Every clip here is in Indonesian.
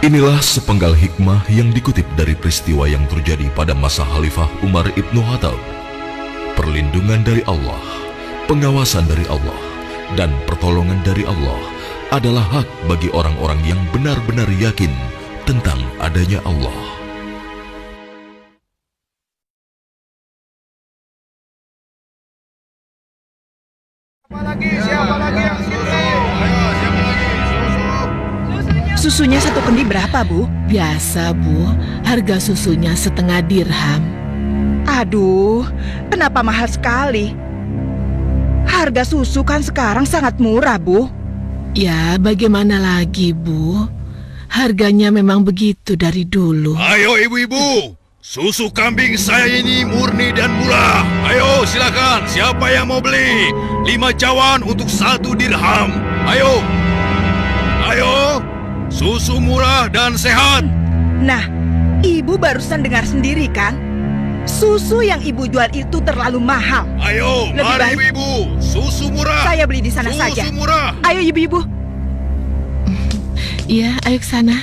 Inilah sepenggal hikmah yang dikutip dari peristiwa yang terjadi pada masa Khalifah Umar ibnu Khattab. Perlindungan dari Allah, pengawasan dari Allah, dan pertolongan dari Allah adalah hak bagi orang-orang yang benar-benar yakin tentang adanya Allah. Siapa lagi yang susu? Ayo, siapa lagi? Susunya satu kendi berapa, Bu? Biasa, Bu. Harga susunya 1/2 dirham. Aduh, kenapa mahal sekali? Harga susu kan sekarang sangat murah, Bu. Ya, bagaimana lagi, Bu? Harganya memang begitu dari dulu. Ayo ibu-ibu, susu kambing saya ini murni dan murah. Ayo silakan, siapa yang mau beli? 5 cawan untuk 1 dirham. Ayo, ayo, susu murah dan sehat. Nah, Ibu barusan dengar sendiri kan? Susu yang Ibu jual itu terlalu mahal. Ayo, Lebih mari baik ibu-ibu, susu murah. saya beli di sana Susu saja. murah. Ayo Ibu-ibu. Iya, ayo ke sana.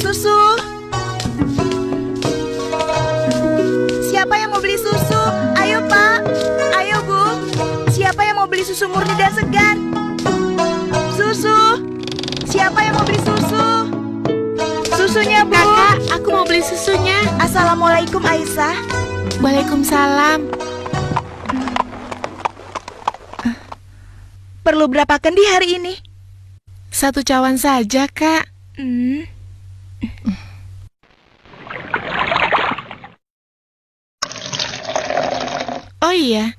Susu. Siapa yang mau beli susu? Ayo Pak. Ayo Bu. Siapa yang mau beli susu murni dan segar? Susu. Siapa yang mau beli susu? Susunya Bu. Kakak, aku mau beli susunya. Assalamualaikum Aisyah. Waalaikumsalam. Perlu berapa kendi hari ini? 1 cawan saja, Kak. Oh iya,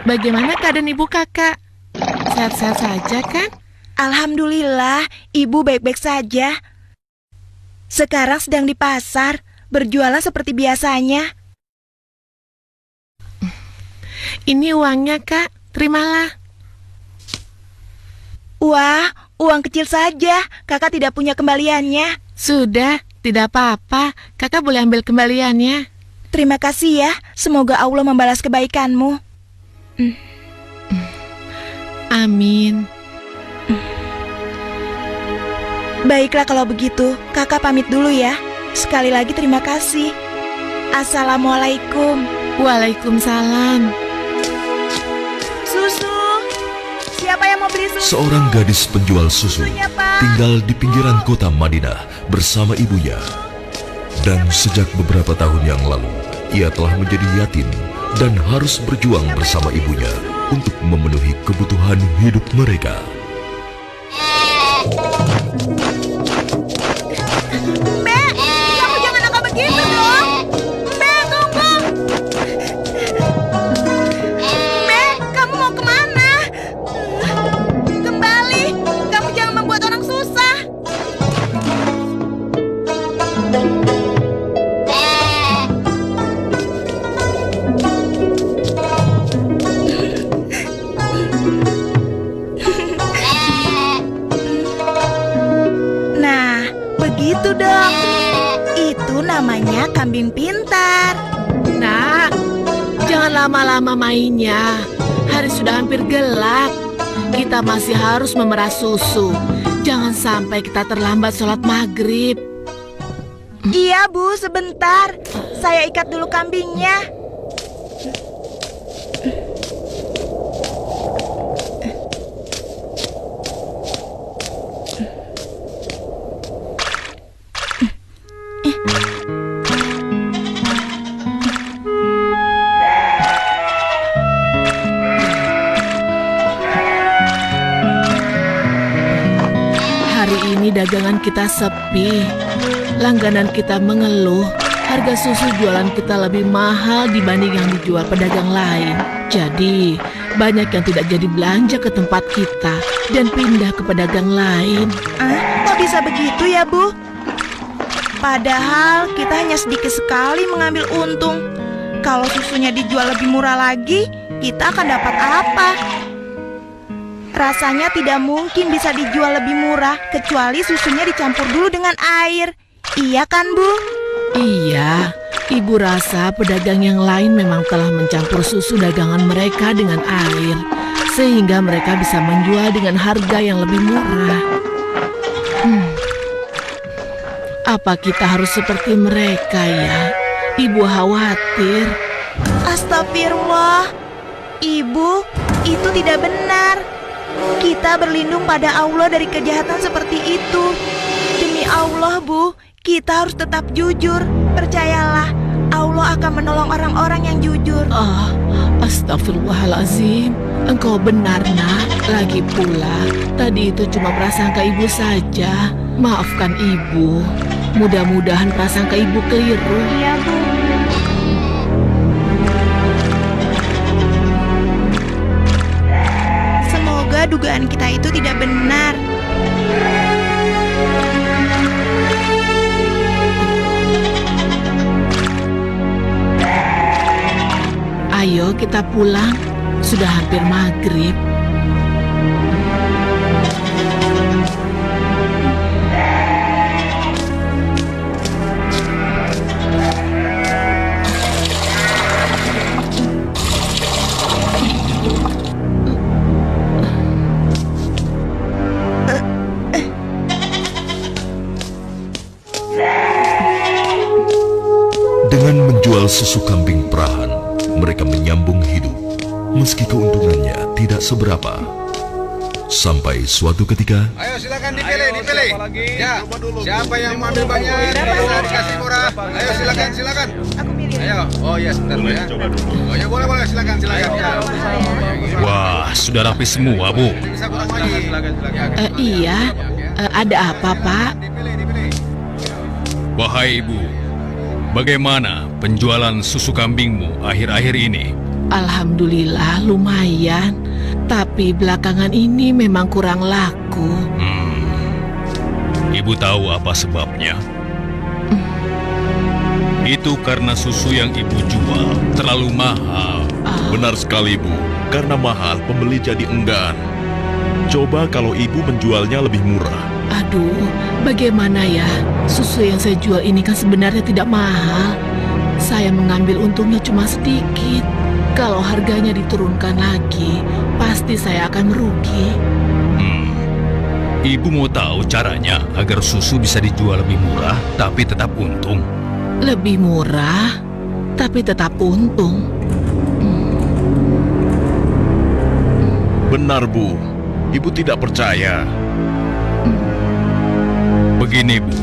bagaimana keadaan ibu kakak? Sehat-sehat saja kan? Alhamdulillah, Ibu baik-baik saja. Sekarang sedang di pasar, berjualan seperti biasanya. Ini uangnya, Kak. Terimalah. Wah, uang kecil saja. Kakak tidak punya kembaliannya. Sudah, tidak apa-apa. Kakak boleh ambil kembaliannya. Terima kasih ya. Semoga Allah membalas kebaikanmu. Amin. Baiklah kalau begitu, kakak pamit dulu ya. Sekali lagi terima kasih. Assalamualaikum. Waalaikumsalam. Susu. Siapa yang mau beli susu? Seorang gadis penjual susu Susunya, Pak. tinggal di pinggiran kota Madinah bersama ibunya. Dan sejak beberapa tahun yang lalu, ia telah menjadi yatim dan harus berjuang bersama ibunya untuk memenuhi kebutuhan hidup mereka. Mbak, kamu jangan nakal begitu dong. Mbak, tunggu. Mbak, kamu mau kemana? Kembali, kamu jangan membuat orang susah. Nah, begitu dong. Itu namanya kambing pintar. Nak, jangan lama-lama mainnya. Hari sudah hampir gelap. Kita masih harus memerah susu. Jangan sampai kita terlambat sholat maghrib. Iya, Bu, sebentar. Saya ikat dulu kambingnya. Hari ini dagangan kita sepi. Langganan kita mengeluh. Harga susu jualan kita lebih mahal dibanding yang dijual pedagang lain. Jadi, banyak yang tidak jadi belanja ke tempat kita dan pindah ke pedagang lain. Kok bisa begitu ya, Bu? Padahal kita hanya sedikit sekali mengambil untung. Kalau susunya dijual lebih murah lagi, kita akan dapat apa? Rasanya tidak mungkin bisa dijual lebih murah kecuali susunya dicampur dulu dengan air. Iya kan, Bu? Iya, Ibu rasa pedagang yang lain memang telah mencampur susu dagangan mereka dengan air, sehingga mereka bisa menjual dengan harga yang lebih murah. Apa kita harus seperti mereka ya? Ibu khawatir. Astagfirullah. Ibu, itu tidak benar. Kita berlindung pada Allah dari kejahatan seperti itu. Demi Allah, Bu, kita harus tetap jujur. Percayalah, Allah akan menolong orang-orang yang jujur. Astagfirullahalazim. Engkau benar, Nak. Lagi pula, tadi itu cuma prasangka ibu saja. Maafkan ibu. Mudah-mudahan prasangka ibu keliru. Iya, Bu. Semoga dugaan kita itu tidak benar. Ayo kita pulang. Sudah hampir maghrib. Dengan menjual susu kambing perahan, mereka menyambung hidup, meski keuntungannya tidak seberapa. Sampai suatu ketika, Ayo silakan dipilih. Ya, siapa yang mau ambil banyak bisa dikasih murah. Ayo silakan. Aku pilih. Ayo, oh ya sebentar ya. Oh ya boleh silakan ya. Wah, sudah rapi semua, Bu. Bisa kurang lagi. Silakan. Iya, ada apa, Pak? Dipilih. Wahai Ibu, bagaimana penjualan susu kambingmu akhir-akhir ini? Alhamdulillah lumayan, tapi belakangan ini memang kurang laku. Ibu tahu apa sebabnya? Itu karena susu yang ibu jual terlalu mahal. Benar sekali, Bu. Karena mahal, pembeli jadi enggan. Coba kalau ibu menjualnya lebih murah. Aduh, bagaimana ya? Susu yang saya jual ini kan sebenarnya tidak mahal. Saya mengambil untungnya cuma sedikit. Kalau harganya diturunkan lagi, pasti saya akan merugi. Ibu mau tahu caranya agar susu bisa dijual lebih murah tapi tetap untung. Lebih murah, tapi tetap untung. Benar, Bu. Ibu tidak percaya. Begini, Bu.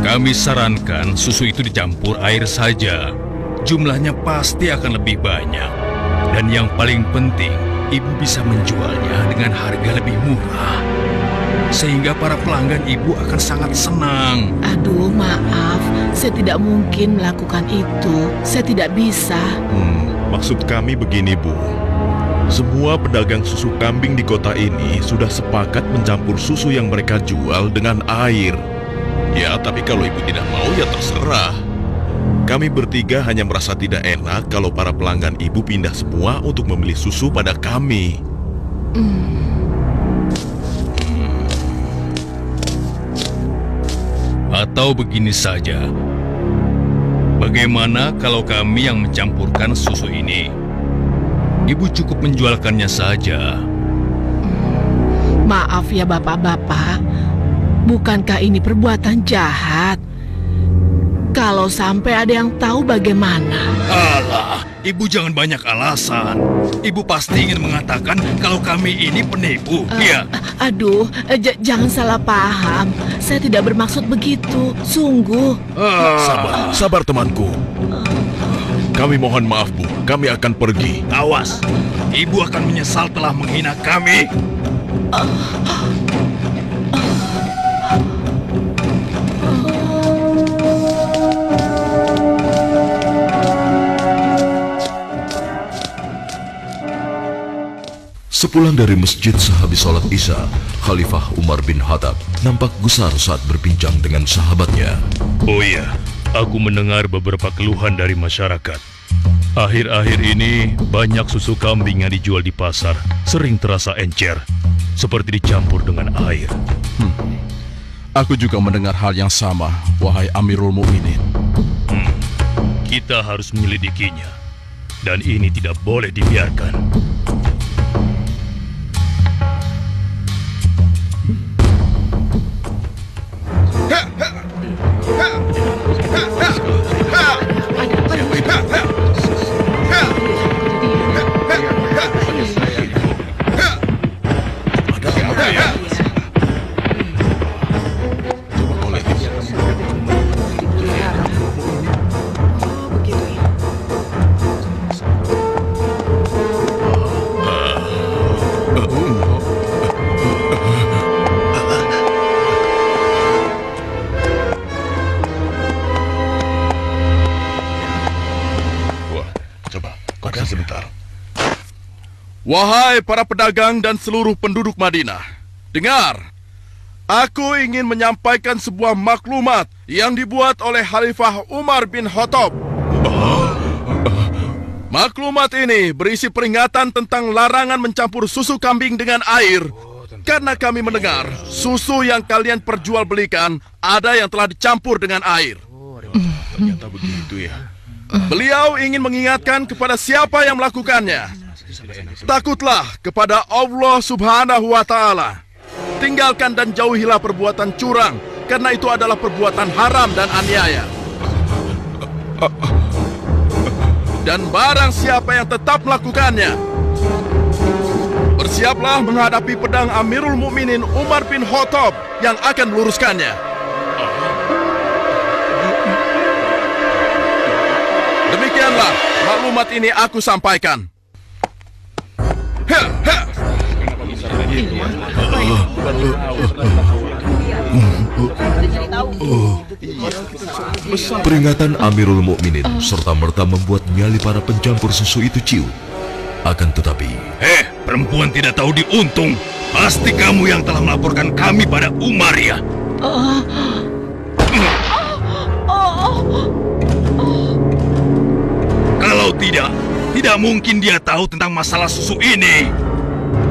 Kami sarankan susu itu dicampur air saja. Jumlahnya pasti akan lebih banyak. Dan yang paling penting, ibu bisa menjualnya dengan harga lebih murah. Sehingga para pelanggan ibu akan sangat senang. Aduh, maaf. Saya tidak mungkin melakukan itu. Saya tidak bisa. Maksud kami begini, Bu. Semua pedagang susu kambing di kota ini sudah sepakat mencampur susu yang mereka jual dengan air. Ya, tapi kalau ibu tidak mau ya terserah. Kami bertiga hanya merasa tidak enak kalau para pelanggan ibu pindah semua untuk membeli susu pada kami. Atau begini saja. Bagaimana kalau kami yang mencampurkan susu ini? Ibu cukup menjualkannya saja. Maaf ya bapak-bapak. Bukankah ini perbuatan jahat? Kalau sampai ada yang tahu bagaimana? Alah, ibu jangan banyak alasan. Ibu pasti ingin mengatakan kalau kami ini penipu. Iya. Aduh, jangan salah paham. Saya tidak bermaksud begitu. Sungguh. Sabar temanku. Kami mohon maaf, Bu. Kami akan pergi. Awas, ibu akan menyesal telah menghina kami. Sepulang dari masjid sehabis sholat Isya, Khalifah Umar bin Khattab nampak gusar saat berbincang dengan sahabatnya. Oh iya, aku mendengar beberapa keluhan dari masyarakat. Akhir-akhir ini banyak susu kambing yang dijual di pasar sering terasa encer, seperti dicampur dengan air. Aku juga mendengar hal yang sama, wahai Amirul Mukminin. Kita harus menyelidikinya. Dan ini tidak boleh dibiarkan. Wahai para pedagang dan seluruh penduduk Madinah, dengar. Aku ingin menyampaikan sebuah maklumat yang dibuat oleh Khalifah Umar bin Khattab. Maklumat ini berisi peringatan tentang larangan mencampur susu kambing dengan air. Karena kami mendengar susu yang kalian perjualbelikan ada yang telah dicampur dengan air. Ternyata begitu ya. Beliau ingin mengingatkan kepada siapa yang melakukannya. Takutlah kepada Allah Subhanahu wa Ta'ala. Tinggalkan dan jauhilah perbuatan curang, karena itu adalah perbuatan haram dan aniaya. Dan barang siapa yang tetap melakukannya, bersiaplah menghadapi pedang Amirul Mukminin Umar bin Khattab yang akan meluruskannya. Demikianlah maklumat ini aku sampaikan. Peringatan Amirul Mukminin serta-merta membuat nyali para pencampur susu itu ciut. Akan tetapi, Perempuan tidak tahu diuntung. Pasti kamu yang telah melaporkan kami pada Umar ya. Kalau tidak mungkin dia tahu tentang masalah susu ini.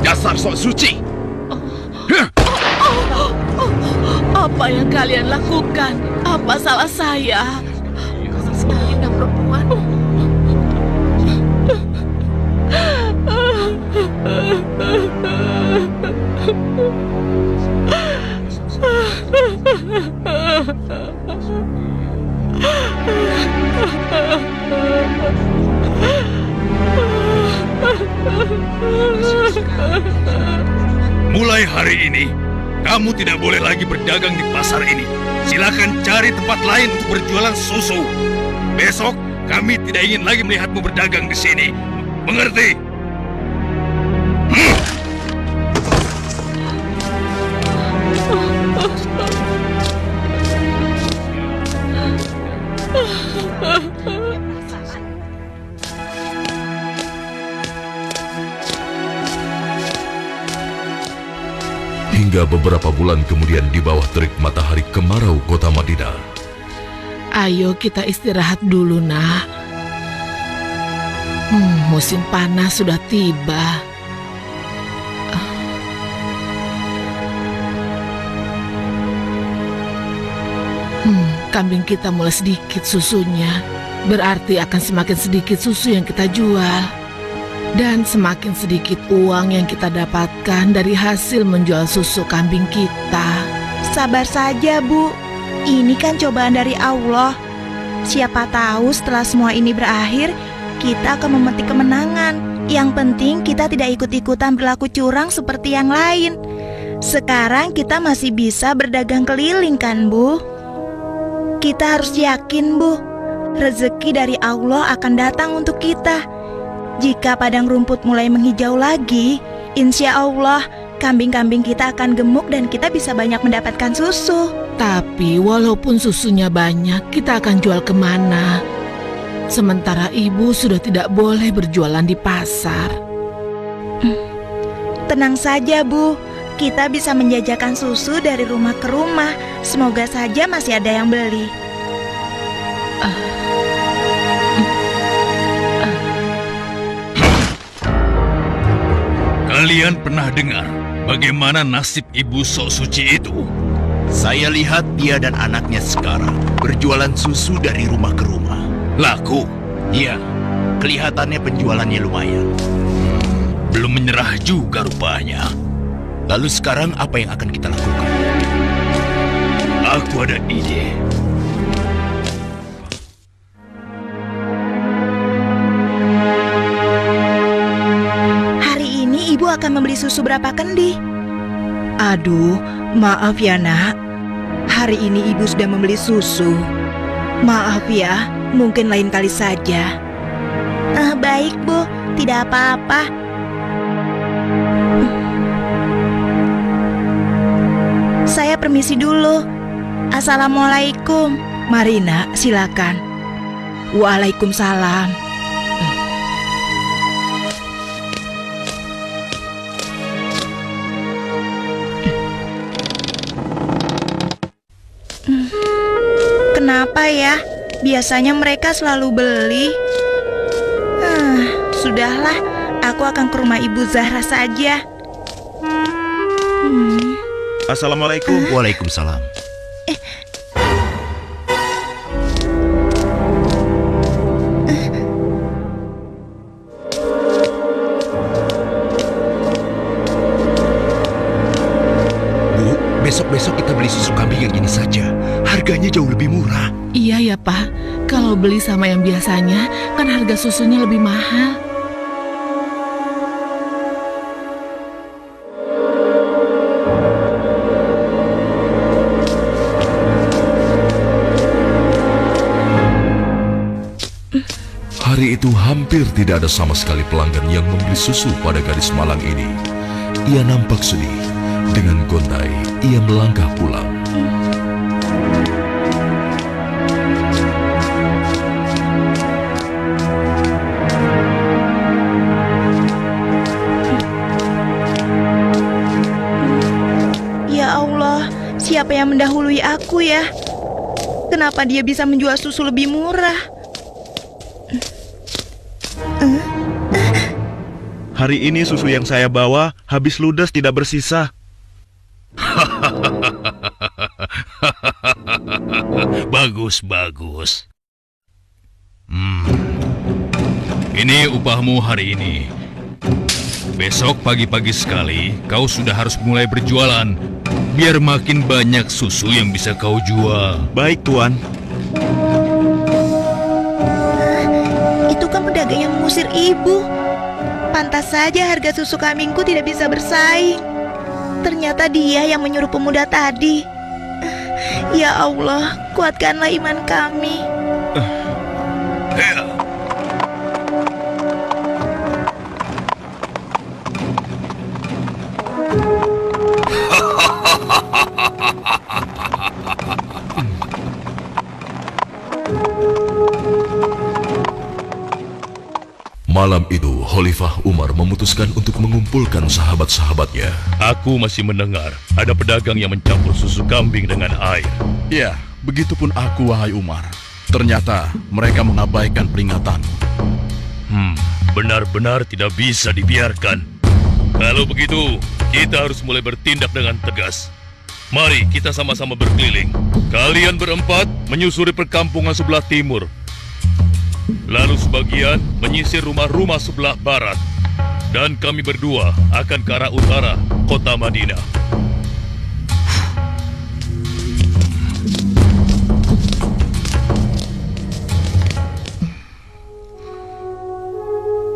Dasar sok suci. Apa yang kalian lakukan? Apa salah saya? Kasar sekali dan perempuan. Mulai hari ini, kamu tidak boleh lagi berdagang di pasar ini. Silakan cari tempat lain untuk berjualan susu. Besok, kami tidak ingin lagi melihatmu berdagang di sini. Mengerti? hingga beberapa bulan kemudian di bawah terik matahari kemarau kota Madinah. Ayo kita istirahat dulu, nak. Musim panas sudah tiba. Kambing kita mulai sedikit susunya. Berarti akan semakin sedikit susu yang kita jual. Dan semakin sedikit uang yang kita dapatkan dari hasil menjual susu kambing kita. Sabar saja, Bu. Ini kan cobaan dari Allah. Siapa tahu setelah semua ini berakhir, kita akan memetik kemenangan. Yang penting kita tidak ikut-ikutan berlaku curang seperti yang lain. Sekarang kita masih bisa berdagang keliling kan, Bu? Kita harus yakin, Bu, rezeki dari Allah akan datang untuk kita. Jika padang rumput mulai menghijau lagi, insya Allah kambing-kambing kita akan gemuk dan kita bisa banyak mendapatkan susu. Tapi walaupun susunya banyak, kita akan jual kemana? Sementara ibu sudah tidak boleh berjualan di pasar. Tenang saja, Bu. Kita bisa menjajakan susu dari rumah ke rumah. Semoga saja masih ada yang beli. Kalian pernah dengar bagaimana nasib ibu sok suci itu? Saya lihat dia dan anaknya sekarang berjualan susu dari rumah ke rumah. Laku? Iya, kelihatannya penjualannya lumayan. Belum menyerah juga rupanya. Lalu sekarang apa yang akan kita lakukan? Aku ada ide. Hari ini ibu akan membeli susu berapa kendi? Aduh, maaf ya nak. Hari ini ibu sudah membeli susu. Maaf ya, mungkin lain kali saja. Baik bu, tidak apa-apa. Saya permisi dulu. Assalamualaikum. Mari nak, silakan. Waalaikumsalam. Kenapa ya? Biasanya mereka selalu beli. Sudahlah, aku akan ke rumah Ibu Zahra saja. Assalamualaikum. Waalaikumsalam. Bu, besok-besok kita beli susu kambing yang ini saja. Harganya jauh lebih murah. Iya ya Pak, kalau beli sama yang biasanya kan harga susunya lebih mahal. Hari itu hampir tidak ada sama sekali pelanggan yang membeli susu pada gadis malang ini. Ia nampak sedih. Dengan gontai, ia melangkah pulang. Ya Allah, siapa yang mendahului aku ya? Kenapa dia bisa menjual susu lebih murah? Hari ini susu yang saya bawa habis ludes tidak bersisa. Bagus, bagus. Ini upahmu hari ini. Besok pagi-pagi sekali kau sudah harus mulai berjualan, biar makin banyak susu yang bisa kau jual. Baik, Tuan. Itu kan pedagang yang mengusir ibu. Pantas saja harga susu kambingku tidak bisa bersaing. Ternyata dia yang menyuruh pemuda tadi. Ya Allah, kuatkanlah iman kami. Malam itu, Khalifah Umar memutuskan untuk mengumpulkan sahabat-sahabatnya. Aku masih mendengar ada pedagang yang mencampur susu kambing dengan air. Ya, begitupun aku, wahai Umar. Ternyata mereka mengabaikan peringatan. Benar-benar tidak bisa dibiarkan. Kalau begitu, kita harus mulai bertindak dengan tegas. Mari kita sama-sama berkeliling. Kalian berempat menyusuri perkampungan sebelah timur. Lalu sebagian menyisir rumah-rumah sebelah barat. Dan kami berdua akan ke arah utara, kota Madinah.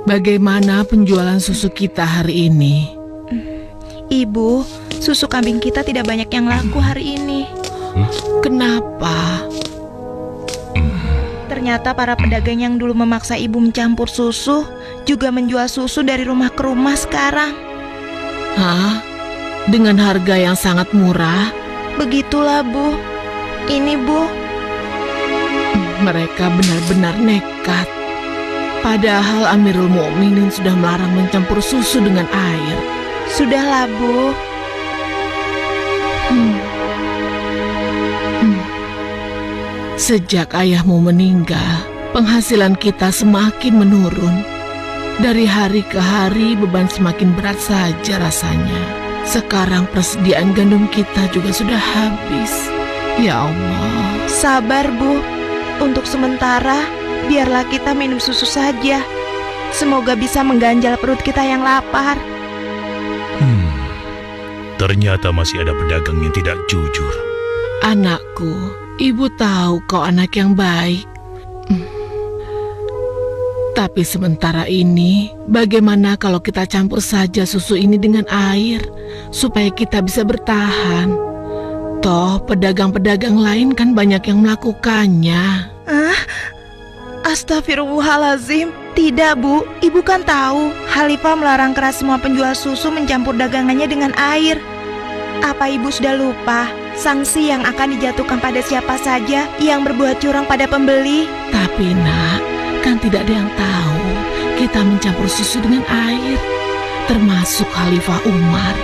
Bagaimana penjualan susu kita hari ini? Ibu, susu kambing kita tidak banyak yang laku hari ini. Kenapa? Ternyata para pedagang yang dulu memaksa ibu mencampur susu juga menjual susu dari rumah ke rumah sekarang. Hah? Dengan harga yang sangat murah? Begitulah, Bu. Ini, Bu. Mereka benar-benar nekat. Padahal Amirul Mukminin sudah melarang mencampur susu dengan air. Sudahlah, Bu. Sejak ayahmu meninggal, penghasilan kita semakin menurun. Dari hari ke hari beban semakin berat saja rasanya. Sekarang persediaan gandum kita juga sudah habis. Ya Allah. Sabar, Bu. Untuk sementara, biarlah kita minum susu saja. Semoga bisa mengganjal perut kita yang lapar. Ternyata masih ada pedagang yang tidak jujur. Anakku, ibu tahu kau anak yang baik. Tapi sementara ini, bagaimana kalau kita campur saja susu ini dengan air, supaya kita bisa bertahan? Toh, pedagang-pedagang lain kan banyak yang melakukannya. Astagfirullahalazim. Tidak, Bu. Ibu kan tahu, Khalifah melarang keras semua penjual susu mencampur dagangannya dengan air. Apa ibu sudah lupa sanksi yang akan dijatuhkan pada siapa saja yang berbuat curang pada pembeli? Tapi nak, kan tidak ada yang tahu kita mencampur susu dengan air, termasuk Khalifah Umar.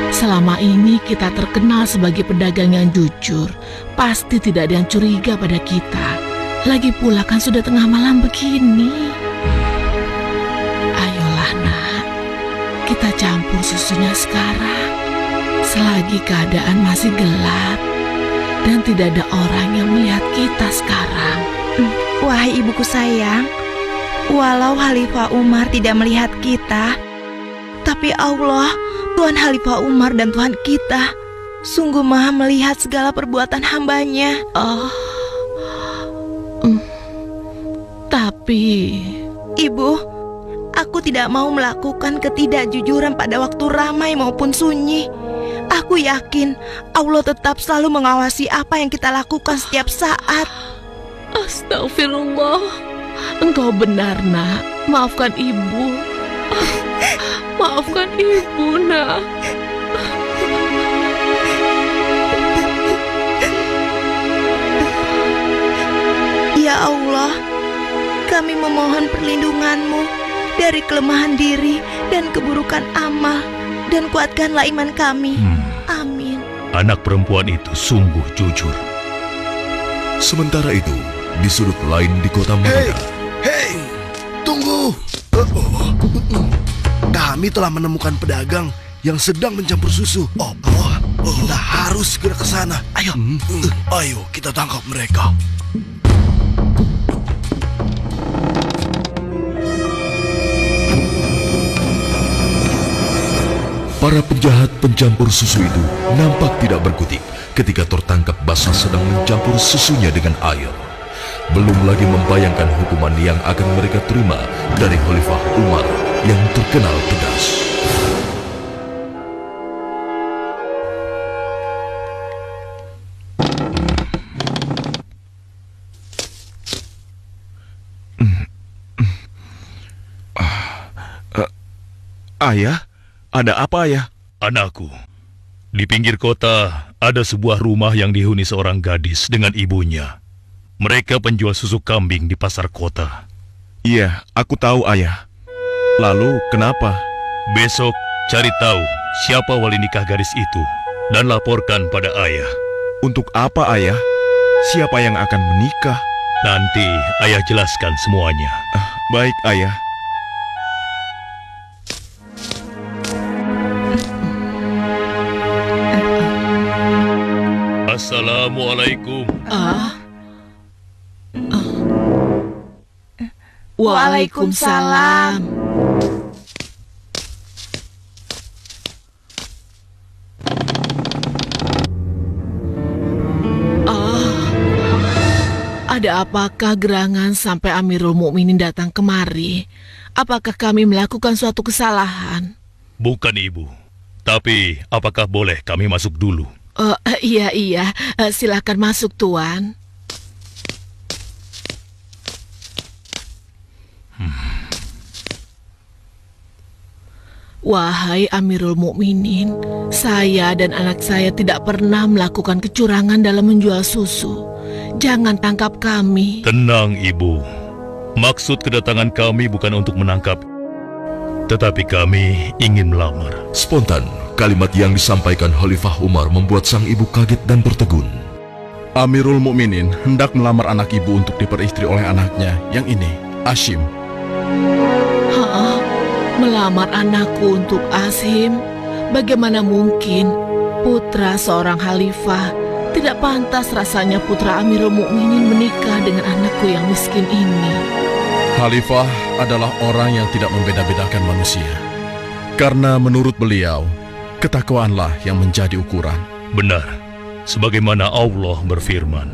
Selama ini kita terkenal sebagai pedagang yang jujur. Pasti tidak ada yang curiga pada kita. Lagi pula kan sudah tengah malam begini. Ayolah nak, kita campur susunya sekarang, selagi keadaan masih gelap dan tidak ada orang yang melihat kita sekarang. Wahai ibuku sayang, walau Khalifah Umar tidak melihat kita, tapi Allah, Tuhan Khalifah Umar dan Tuhan kita, sungguh maha melihat segala perbuatan hambanya. Tapi Ibu, aku tidak mau melakukan ketidakjujuran pada waktu ramai maupun sunyi. Aku yakin Allah tetap selalu mengawasi apa yang kita lakukan setiap saat. Astagfirullah, engkau benar nak. Maafkan ibu. Maafkan ibu nak. Ya Allah, kami memohon perlindungan-Mu dari kelemahan diri dan keburukan amal, dan kuatkanlah iman kami. Amin. Anak perempuan itu sungguh jujur. Sementara itu, di sudut lain di kota Madinah. Hei, tunggu. Kami telah menemukan pedagang yang sedang mencampur susu. Kita harus segera ke sana. Ayo, ayo kita tangkap mereka. Para penjahat pencampur susu itu nampak tidak berkutik ketika tertangkap basah sedang mencampur susunya dengan air. Belum lagi membayangkan hukuman yang akan mereka terima dari Khalifah Umar yang terkenal tegas. Ayah? Ada apa ya? Anakku, di pinggir kota ada sebuah rumah yang dihuni seorang gadis dengan ibunya. Mereka penjual susu kambing di pasar kota. Iya, aku tahu ayah. Lalu kenapa? Besok cari tahu siapa wali nikah gadis itu dan laporkan pada ayah. Untuk apa ayah? Siapa yang akan menikah? Nanti ayah jelaskan semuanya. Baik ayah. Assalamualaikum. Waalaikumsalam. Ada apakah gerangan sampai Amirul Mukminin datang kemari? Apakah kami melakukan suatu kesalahan? Bukan ibu. Tapi apakah boleh kami masuk dulu? Iya, silakan masuk tuan. Wahai Amirul Mukminin, saya dan anak saya tidak pernah melakukan kecurangan dalam menjual susu. Jangan tangkap kami. Tenang ibu. Maksud kedatangan kami bukan untuk menangkap, tetapi kami ingin melamar. Spontan, kalimat yang disampaikan Khalifah Umar membuat sang ibu kaget dan tertegun. Amirul Mukminin hendak melamar anak ibu untuk diperistri oleh anaknya yang ini, Hashim. Melamar anakku untuk Hashim? Bagaimana mungkin putra seorang khalifah Tidak pantas rasanya putra Amirul Mukminin menikah dengan anakku yang miskin ini. Khalifah adalah orang yang tidak membeda-bedakan manusia. Karena menurut beliau, ketakwaanlah yang menjadi ukuran. Benar, sebagaimana Allah berfirman,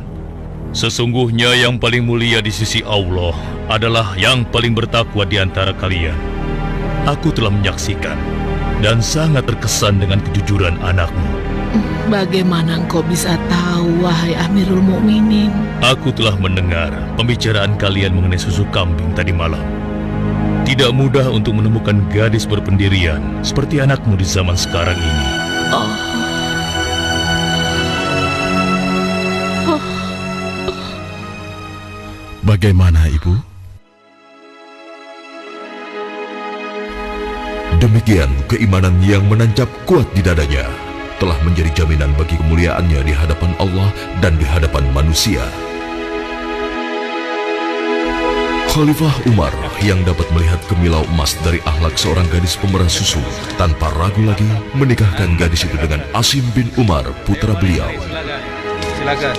sesungguhnya yang paling mulia di sisi Allah adalah yang paling bertakwa di antara kalian. Aku telah menyaksikan dan sangat terkesan dengan kejujuran anakmu. Bagaimana engkau bisa tahu, wahai Amirul Mukminin? Aku telah mendengar pembicaraan kalian mengenai susu kambing tadi malam. Tidak mudah untuk menemukan gadis berpendirian seperti anakmu di zaman sekarang ini. Bagaimana, Ibu? Demikian keimanan yang menancap kuat di dadanya telah menjadi jaminan bagi kemuliaannya di hadapan Allah dan di hadapan manusia. Khalifah Umar yang dapat melihat kemilau emas dari akhlak seorang gadis pemeras susu tanpa ragu lagi menikahkan gadis itu dengan Asim bin Umar, putra beliau. Silakan.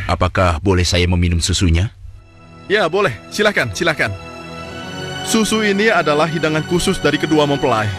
Apakah boleh saya meminum susunya? Ya, boleh. Silakan, silakan. Susu ini adalah hidangan khusus dari kedua mempelai.